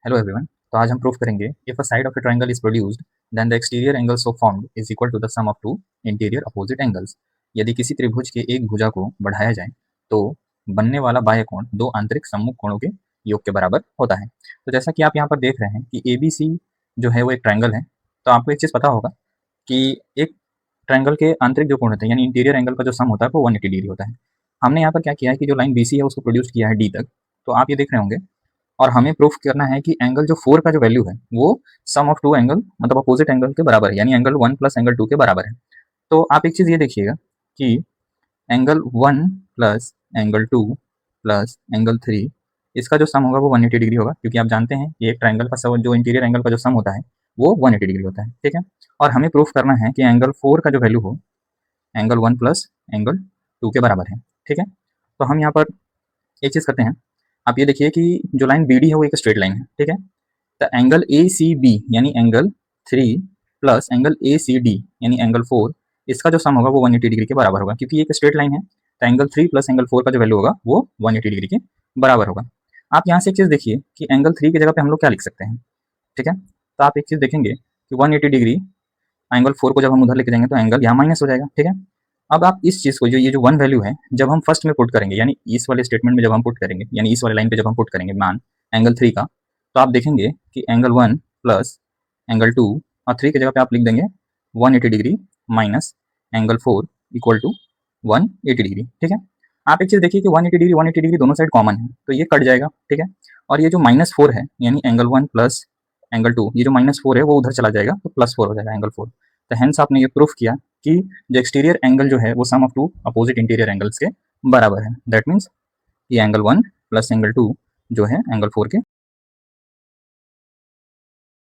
Hello everyone. तो आज हम प्रूफ करेंगे if a side of a triangle is produced then the exterior angle so formed is equal to the sum of two interior opposite angles. यदि किसी त्रिभुज के एक भुजा को बढ़ाया जाए तो बनने वाला बाह्य कोण दो आंतरिक सम्मुख कोणों के योग के बराबर होता है। तो जैसा कि आप यहाँ पर देख रहे हैं कि ABC जो है वो एक ट्रायंगल है। तो आपको एक चीज़ पता होगा कि एक ट्रायंगल के आंतरिक जो कोण होते हैं यानी इंटीरियर एंगल का जो सम होता है वो 180 डिग्री होता है। हमने यहाँ पर क्या किया है कि जो लाइन BC है उसको प्रोड्यूस किया है D तक। तो आप ये देख रहे होंगे और हमें प्रूफ करना है कि एंगल जो 4 का जो वैल्यू है वो सम ऑफ टू एंगल मतलब अपोजिट एंगल के बराबर है, यानी एंगल 1 प्लस एंगल 2 के बराबर है। तो आप एक चीज़ ये देखिएगा कि angle 1 plus angle 2 plus angle 3 इसका जो सम होगा वो 180 डिग्री होगा, क्योंकि आप जानते हैं ये एक ट्रायंगल का जो इंटीरियर एंगल का जो सम होता है वो 180 डिग्री होता है। ठीक है। और हमें प्रूफ करना है कि एंगल 4 का जो वैल्यू हो एंगल 1 प्लस एंगल 2 के बराबर है। ठीक है। तो हम यहाँ पर एक चीज़ करते हैं। आप ये देखिए कि जो लाइन BD है वो एक स्ट्रेट लाइन है। ठीक है। तो एंगल ACB यानी एंगल 3 प्लस एंगल ACD यानी एंगल 4 इसका जो सम होगा वो 180 डिग्री के बराबर होगा, क्योंकि ये एक स्ट्रेट लाइन है। तो एंगल 3 प्लस एंगल 4 का जो वैल्यू होगा वो 180 डिग्री के बराबर होगा। आप यहाँ से एक चीज़ देखिए कि एंगल 3 की जगह पे हम लोग क्या लिख सकते हैं। ठीक है। तो आप एक चीज़ देखेंगे कि 180 डिग्री एंगल 4 को जब हम उधर लेके जाएंगे तो एंगल यहाँ माइनस हो जाएगा। ठीक है। अब आप इस चीज़ को जो ये जो 1 वैल्यू है जब हम फर्स्ट में पुट करेंगे यानी इस वाले स्टेटमेंट में जब हम पुट करेंगे यानी इस वाले लाइन पे जब हम पुट करेंगे मान एंगल 3 का, तो आप देखेंगे कि एंगल 1 प्लस एंगल 2 और 3 की जगह पे आप लिख देंगे 180 degree minus angle 4 equal to 180 degree. ठीक है। आप एक चीज़ देखिए कि 180 डिग्री दोनों साइड कॉमन है तो ये कट जाएगा। ठीक है। और ये जो -4 है यानी एंगल 1 प्लस एंगल 2 ये जो -4 है वो उधर चला जाएगा तो +4 हो जाएगा एंगल 4। तो हेंस आपने ये प्रूफ किया कि जो एक्सटीरियर एंगल जो है वो sum of two opposite interior angles के बराबर है। दैट मीन्स ये एंगल 1 प्लस एंगल 2 जो है एंगल 4 के